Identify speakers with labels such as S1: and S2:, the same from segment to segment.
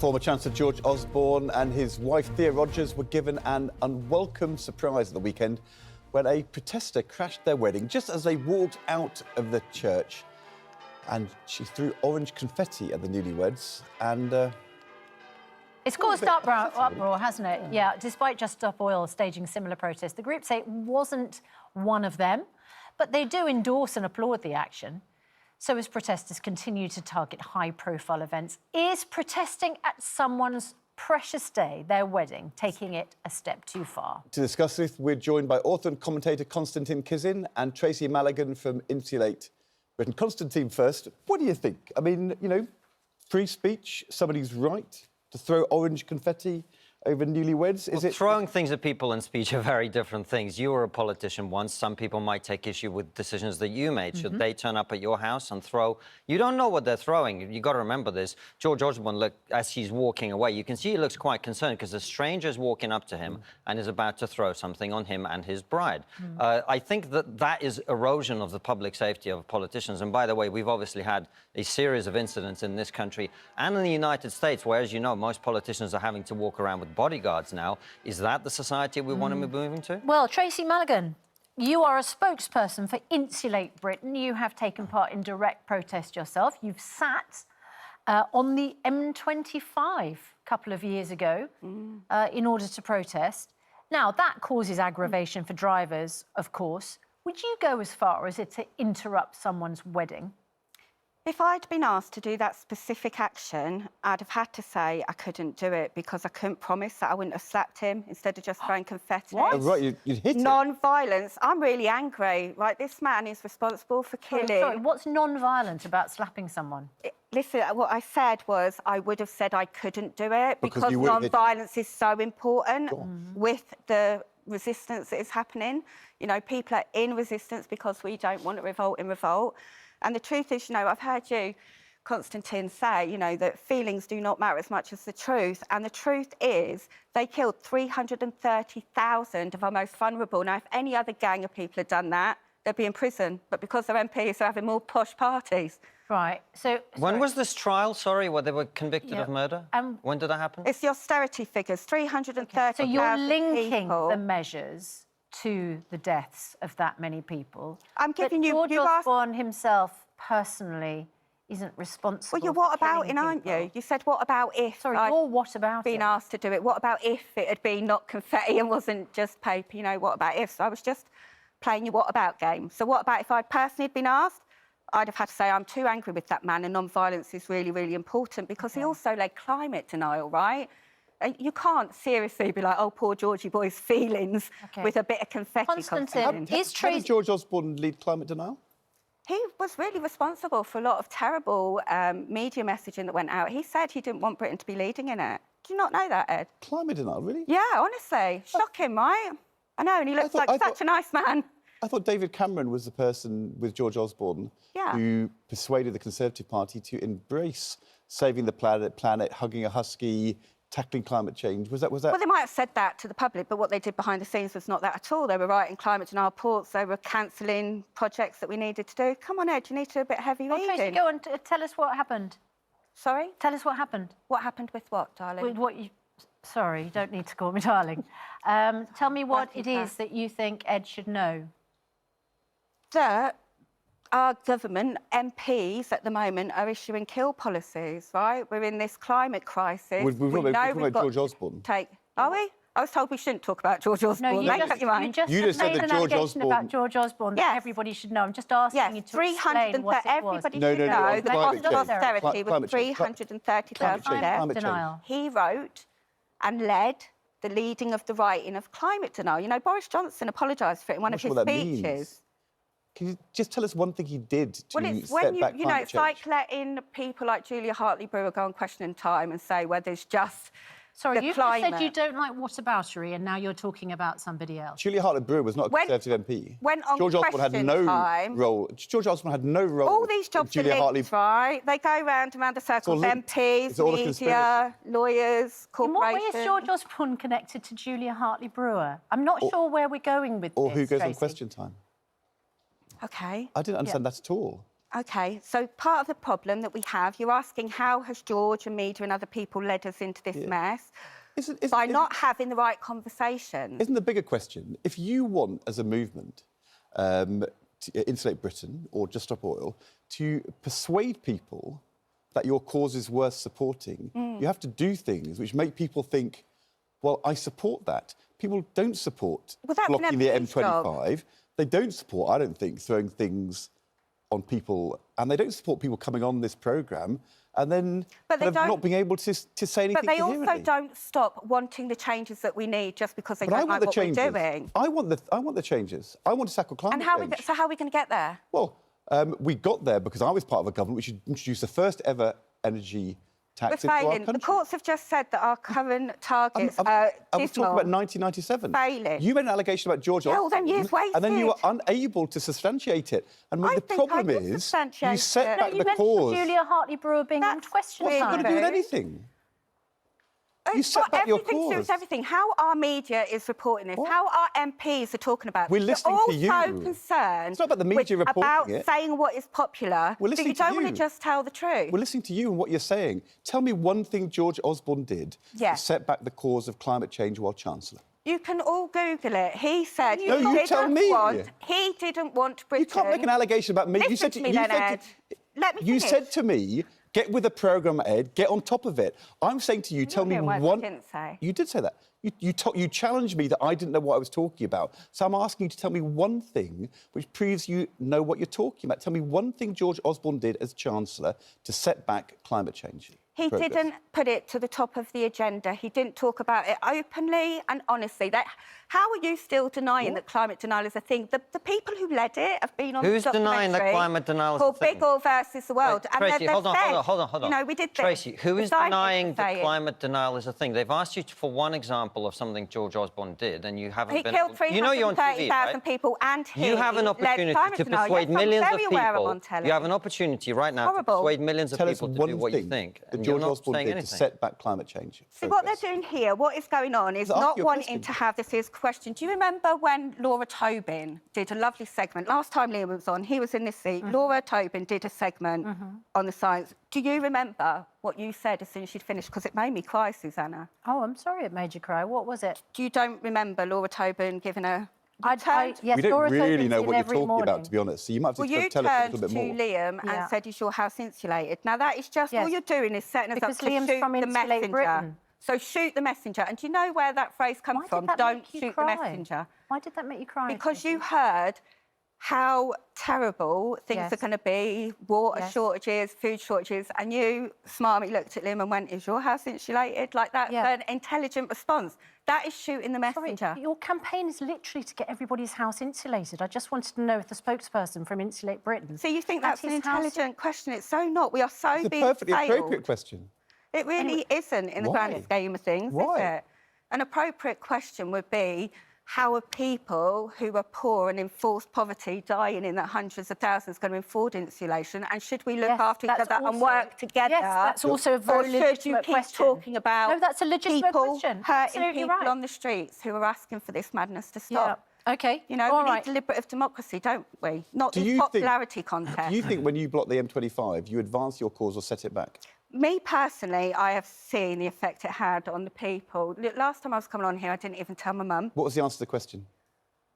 S1: Former Chancellor George Osborne and his wife Thea Rogers were given an unwelcome surprise at the weekend when a protester crashed their wedding just as they walked out of the church. And she threw orange confetti at the newlyweds and...
S2: It's caused uproar, hasn't it? Yeah, despite Just Stop Oil staging similar protests, the group say it wasn't one of them, but they do endorse and applaud the action. So as protesters continue to target high-profile events, is protesting at someone's precious day, their wedding, taking it a step too far? To discuss this, we're joined by author and commentator Konstantin Kizin and Tracey Mallaghan from Insulate Britain. Konstantin first, what do you think? I mean, you know, free speech, somebody's right to throw orange confetti over newlyweds?
S3: Well, throwing things at people in speech are very different things. You were a politician once. Some people might take issue with decisions that you made. Should they turn up at your house and throw... You don't know what they're throwing. You've got to remember this. George Osborne, look, as he's walking away, you can see he looks quite concerned because a stranger's walking up to him and is about to throw something on him and his bride. I think that is erosion of the public safety of politicians. And by the way, we've obviously had a series of incidents in this country and in the United States where, as you know, most politicians are having to walk around with bodyguards now. Is that the society we want to be moving to?
S2: Well, Tracey Mallaghan, you are a spokesperson for Insulate Britain. You have taken part in direct protest yourself. You've sat on the M25 a couple of years ago in order to protest. Now, that causes aggravation for drivers, of course. Would you go as far as it to interrupt someone's wedding?
S4: If I'd been asked to do that specific action, I'd have had to say I couldn't do it because I couldn't promise that I wouldn't have slapped him instead of just throwing confetti.
S1: What? Oh, right, you'd hit him.
S4: Non-violence. I'm really angry. Like, this man is responsible for killing...
S2: Sorry, what's non-violent about slapping someone?
S4: Listen, what I said was I would have said I couldn't do it because non-violence is so important with the resistance that is happening. You know, people are in resistance because we don't want to revolt in revolt. And the truth is, you know, I've heard you, Konstantin, say, you know, that feelings do not matter as much as the truth. And the truth is they killed 330,000 of our most vulnerable. Now, if any other gang of people had done that, they'd be in prison. But because their MPs are having more posh parties.
S2: Right, so...
S3: When was this trial, sorry, where they were convicted of murder? When did that happen?
S4: It's the austerity figures, 330,000
S2: So you're linking
S4: people.
S2: the measures to the deaths of that many people.
S4: I'm giving you...
S2: George Osborne himself, personally, isn't responsible.
S4: Well, you're what about it, aren't you? You said, what about if...
S2: Sorry, you're what about
S4: been asked to do it? What about if it had been not confetti and wasn't just paper? You know, what about if? So I was just playing your what about game. So what about if I'd personally been asked? I'd have had to say I'm too angry with that man and non-violence is really, really important because he also led climate denial, right? You can't seriously be like, oh, poor Georgie boy's feelings with a bit of confetti.
S2: Konstantin,
S1: how did George Osborne lead climate denial?
S4: He was really responsible for a lot of terrible media messaging that went out. He said he didn't want Britain to be leading in it. Do you not know that, Ed?
S1: Climate denial, really?
S4: Yeah, honestly. Shocking, right? I know, and he looks like such a nice man.
S1: I thought David Cameron was the person with George Osborne who persuaded the Conservative Party to embrace saving the planet, hugging a husky, tackling climate change. Was that?
S4: Well, they might have said that to the public, but what they did behind the scenes was not that at all. They were writing climate denial reports, they were cancelling projects that we needed to do. Come on, Ed, you need to do a bit of heavy reading.
S2: Tracey, go on, tell us what happened.
S4: Sorry?
S2: Tell us what happened.
S4: What happened with what, darling?
S2: With what you... Sorry, you don't need to call me darling. Tell me what it is that you think Ed should know.
S4: That our government, MPs at the moment, are issuing kill policies, right? We're in this climate crisis.
S1: We've got George Osborne.
S4: Are we? I was told we shouldn't talk about George Osborne.
S2: No, you just said that George Osborne... about George Osborne that everybody should know. I'm just asking you to explain what it was.
S4: Everybody should know the cost of austerity was 330,000 deaths. He wrote and led the leading of the writing of climate denial. You know, Boris Johnson apologised for it in one of his speeches.
S1: Can you just tell us one thing he did to
S4: set back climate change? You know, it's like letting people like Julia Hartley-Brewer go on Question Time and say, well, there's just
S2: Sorry, you just said you don't like whataboutery and now you're talking about somebody else.
S1: Julia Hartley-Brewer was not a Conservative MP. George Osborne had no role. George Osborne had no role.
S4: All these jobs are linked, right? They go round and round the circles. MPs, media, lawyers, corporations.
S2: In what way is George Osborne connected to Julia Hartley-Brewer? I'm not sure where we're going with this,
S1: Or who goes on
S2: Tracey.
S1: Question Time.
S4: OK.
S1: I didn't understand that at all.
S4: OK, so part of the problem that we have, you're asking how has George and media and other people led us into this mess? By not having the right conversation.
S1: Isn't the bigger question, if you want, as a movement, to Insulate Britain or Just Stop Oil, to persuade people that your cause is worth supporting, you have to do things which make people think, well, I support that. People don't support blocking the M25. They don't support, I don't think, throwing things on people, and they don't support people coming on this programme and then not being able to say anything.
S4: But they also don't stop wanting the changes that we need just because they don't like what we're doing.
S1: I want the changes. I want to tackle climate change.
S4: So how are we going to get there?
S1: Well, we got there because I was part of a government which introduced the first ever energy tax into our country.
S4: The courts have just said that our current targets are dismal.
S1: I was talking about 1997.
S4: Failing.
S1: You made an allegation about George Osborne.
S4: all them years wasted.
S1: And then you were unable to substantiate it. And the problem is, you set back the cause.
S2: You mentioned Julia Hartley-Brewer being questioned.
S1: What's that got to do with anything? You set back your
S4: Everything to do
S1: cause.
S4: with everything. How our media is reporting this, how our MPs are talking about
S1: We're
S4: this.
S1: listening to you.
S4: They're also concerned
S1: It's not about the media reporting it.
S4: saying what is popular.
S1: We're listening
S4: so you
S1: to
S4: don't want to just tell the truth.
S1: We're listening to you and what you're saying. Tell me one thing George Osborne did to set back the cause of climate change while Chancellor.
S4: You can all Google it. He said
S1: No, you tell me.
S4: He didn't want Britain...
S1: You can't make an allegation about me.
S4: Listen to me, Ed. Let me finish.
S1: You said to me, get with the programme, Ed, get on top of it. I'm saying to you, tell me one...
S4: I didn't say.
S1: You did say that. You challenged me that I didn't know what I was talking about. So I'm asking you to tell me one thing which proves you know what you're talking about. Tell me one thing George Osborne did as Chancellor to set back climate change.
S4: He didn't put it to the top of the agenda. He didn't talk about it openly and honestly. How are you still denying that climate denial is a thing? The people who led it have been on
S3: Who's
S4: the
S3: denying that climate denial is a
S4: called
S3: thing?
S4: Big Oil versus the World.
S3: Wait, Tracey, hold on.
S4: You know, we did this.
S3: Tracey, who is denying that climate denial is a thing? They've asked you for one example of something George Osborne did, and you haven't been...
S4: He killed 330,000 people, and he
S3: You have an opportunity to persuade millions of people. You have an opportunity right now to persuade millions of people to do what you think.
S1: That George Osborne did to set back climate change.
S4: See, what they're doing here, what is going on is not wanting to have this question. Do you remember when Laura Tobin did a lovely segment? Last time Liam was on, he was in this seat. Laura Tobin did a segment on the science. Do you remember what you said as soon as she'd finished? Because it made me cry, Susanna.
S2: Oh, I'm sorry it made you cry. What was it?
S4: You don't remember Laura Tobin giving a...
S2: Yes,
S1: we don't
S2: Laura
S1: really know what you're
S2: talking
S1: about, to be honest. So you might have to tell us a little bit more.
S4: You turned to Liam and said, is your house insulated? Now, that is just all you're doing is setting us up to shoot the messenger. So shoot the messenger. And do you know where that phrase comes from? Don't shoot the messenger.
S2: Why did that make you cry?
S4: Because you heard how terrible things are going to be, water shortages, food shortages, and you smartly looked at Liam and went, is your house insulated? Like that, an intelligent response. That is shooting the messenger.
S2: Sorry, your campaign is literally to get everybody's house insulated. I just wanted to know if the spokesperson from Insulate Britain...
S4: So you think that's an intelligent question? It's so not. We are so being failed.
S1: It's a perfectly appropriate question.
S4: It really isn't in the grand scheme of things, is it? An appropriate question would be, how are people who are poor and in forced poverty dying in the hundreds of thousands going to afford insulation? And should we look after each other and work together?
S2: Yes, that's also a very legitimate question.
S4: Or should you keep talking about
S2: no, that's a legitimate question.
S4: Hurting people on the streets who are asking for this madness to stop?
S2: Yeah. OK.
S4: You know, we need deliberative democracy, don't we? Not this popularity contest.
S1: Do you think when you block the M25, you advance your cause or set it back?
S4: Me personally, I have seen the effect it had on the people. Look, last time I was coming on here, I didn't even tell my mum.
S1: What was the answer to the question?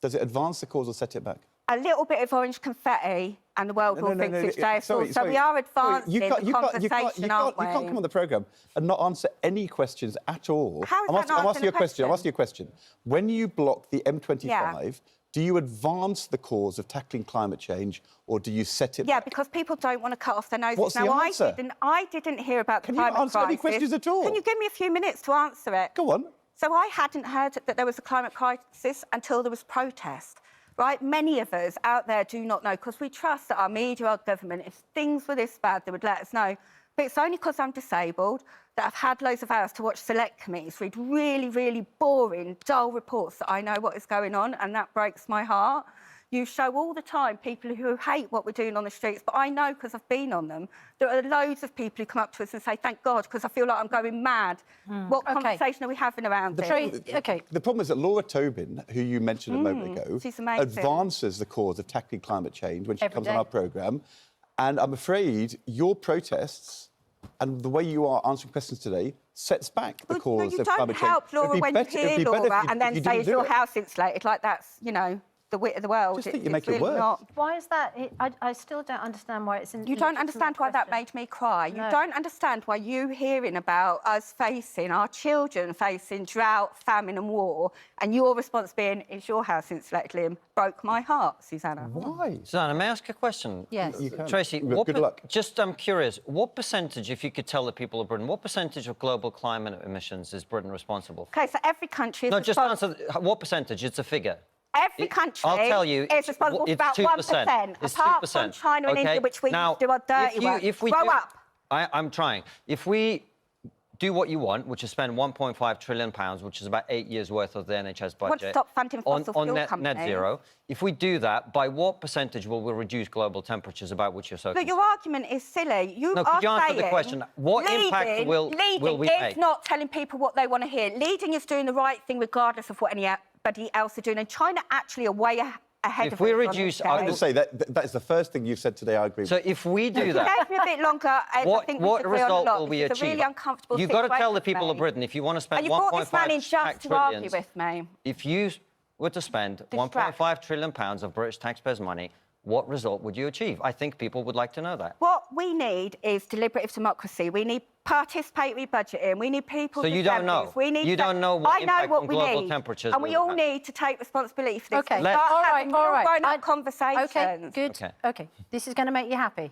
S1: Does it advance the cause or set it back?
S4: A little bit of orange confetti and the world will think each day. So we are advancing the conversation, aren't we?
S1: You can't come on the programme and not answer any questions at all.
S4: How is
S1: I'm asking you a question. I'm asking you a question. When you block the M25, do you advance the cause of tackling climate change or do you set it back?
S4: Yeah, because people don't want to cut off their noses.
S1: What's the answer?
S4: I didn't hear about the climate crisis.
S1: Can you answer any questions at all?
S4: Can you give me a few minutes to answer it?
S1: Go on.
S4: So I hadn't heard that there was a climate crisis until there was protest, right? Many of us out there do not know, because we trust that our media, our government, if things were this bad, they would let us know. But it's only because I'm disabled that I've had loads of hours to watch select committees read really, really boring, dull reports that I know what is going on, and that breaks my heart. You show all the time people who hate what we're doing on the streets, but I know, because I've been on them, there are loads of people who come up to us and say, thank God, because I feel like I'm going mad. What conversation are we having around this?
S1: The problem is that Laura Tobin, who you mentioned a moment ago, advances the cause of tackling climate change when she comes on our programme. And I'm afraid your protests and the way you are answering questions today sets back the cause of climate change.
S4: You don't help Laura when you hear Laura and then say, is your house insulated? Like that's, you know, the wit of the world.
S1: I just think you make it worse.
S2: Why is that? I still don't understand why it's in.
S4: You don't understand why that made me cry. No. You don't understand why you hearing about us facing, our children facing drought, famine and war, and your response being, is your house insulated, Liam, broke my heart, Susanna.
S1: Why?
S3: Susanna, may I ask a question?
S2: Yes.
S3: You can. Tracey,
S1: good luck.
S3: Just I'm curious, what percentage, if you could tell the people of Britain, what percentage of global climate emissions is Britain responsible for?
S4: OK, so every country is
S3: just answer, what percentage? It's a figure.
S4: Every country
S3: I'll tell you,
S4: is responsible for about 1%,
S3: It's
S4: apart
S3: 2%.
S4: from China and India, which we do our dirty work. Grow up.
S3: I'm trying. If we do what you want, which is spend £1.5 trillion, which is about 8 years' worth of the NHS budget,
S4: want to stop funding fossil fuel companies.
S3: net zero, if we do that, by what percentage will we reduce global temperatures about which you're so concerned?
S4: Your argument is silly. You
S3: could you answer the question? What impact will we make?
S4: Leading is not telling people what they want to hear. Leading is doing the right thing regardless of what anybody else are doing. And China actually are way ahead of us.
S3: If we reduce...
S1: I'm going to say that is the first thing you've said today, I agree with.
S3: So if we do that...
S4: Give me a bit longer. I think
S3: what result will we achieve?
S4: It's a really uncomfortable
S3: You've got to tell the people of Britain, if you want to spend 1.5
S4: trillion... And you brought this man in just to argue with me.
S3: If you were to spend 1.5 trillion pounds of British taxpayers' money, what result would you achieve? I think people would like to know that.
S4: What we need is deliberative democracy. We need participatory budgeting. We need people.
S3: So you don't know. You don't know what impact on global temperatures.
S4: And we all need to take responsibility for this.
S2: Okay.
S4: All right. Grown-up conversations.
S2: Okay. Good. Okay. This is going to make you happy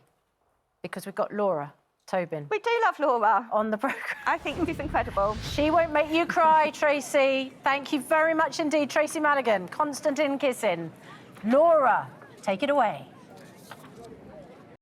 S2: because we've got Laura Tobin.
S4: We do love Laura
S2: on the programme.
S4: I think she's incredible.
S2: She won't make you cry, Tracey. Thank you very much indeed, Tracey Mallaghan. Constantine Kissin. Laura, take it away.